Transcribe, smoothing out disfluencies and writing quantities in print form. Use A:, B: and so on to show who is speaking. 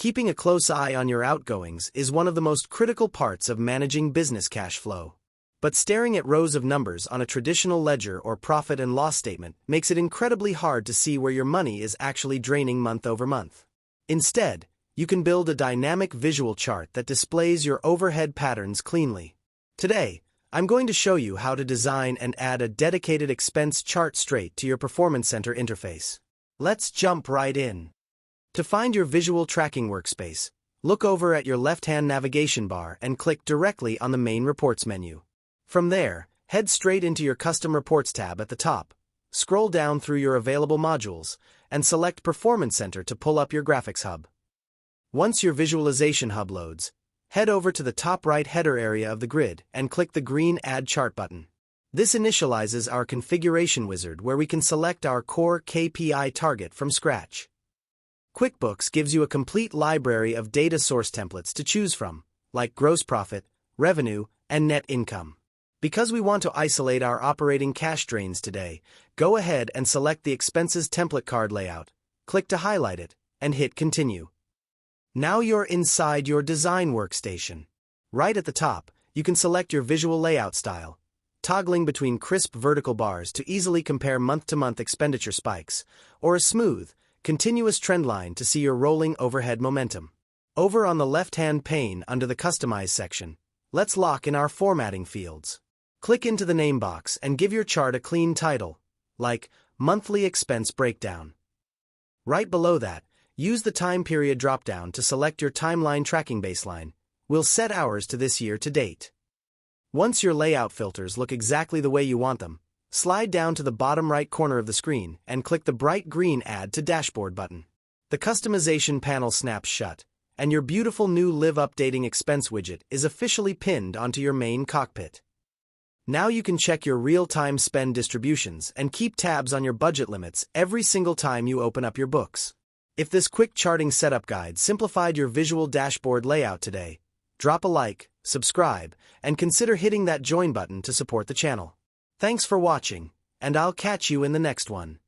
A: Keeping a close eye on your outgoings is one of the most critical parts of managing business cash flow. But staring at rows of numbers on a traditional ledger or profit and loss statement makes it incredibly hard to see where your money is actually draining month over month. Instead, you can build a dynamic visual chart that displays your overhead patterns cleanly. Today, I'm going to show you how to design and add a dedicated expense chart straight to your Performance Center interface. Let's jump right in. To find your visual tracking workspace, look over at your left-hand navigation bar and click directly on the main Reports menu. From there, head straight into your Custom Reports tab at the top, scroll down through your available modules, and select Performance Center to pull up your Graphics Hub. Once your Visualization Hub loads, head over to the top right header area of the grid and click the green Add Chart button. This initializes our configuration wizard where we can select our core KPI target from scratch. QuickBooks gives you a complete library of data source templates to choose from, like gross profit, revenue, and net income. Because we want to isolate our operating cash drains today, go ahead and select the Expenses template card layout, click to highlight it, and hit Continue. Now you're inside your design workstation. Right at the top, you can select your visual layout style, toggling between crisp vertical bars to easily compare month-to-month expenditure spikes, or a smooth, continuous trend line to see your rolling overhead momentum. Over on the left-hand pane under the Customize section, let's lock in our formatting fields. Click into the name box and give your chart a clean title, like Monthly Expense Breakdown. Right below that, use the Time Period dropdown to select your timeline tracking baseline. We'll set ours to this year to date. Once your layout filters look exactly the way you want them, slide down to the bottom right corner of the screen and click the bright green Add to Dashboard button. The customization panel snaps shut, and your beautiful new Live Updating Expense widget is officially pinned onto your main cockpit. Now you can check your real-time spend distributions and keep tabs on your budget limits every single time you open up your books. If this quick charting setup guide simplified your visual dashboard layout today, drop a like, subscribe, and consider hitting that join button to support the channel. Thanks for watching, and I'll catch you in the next one.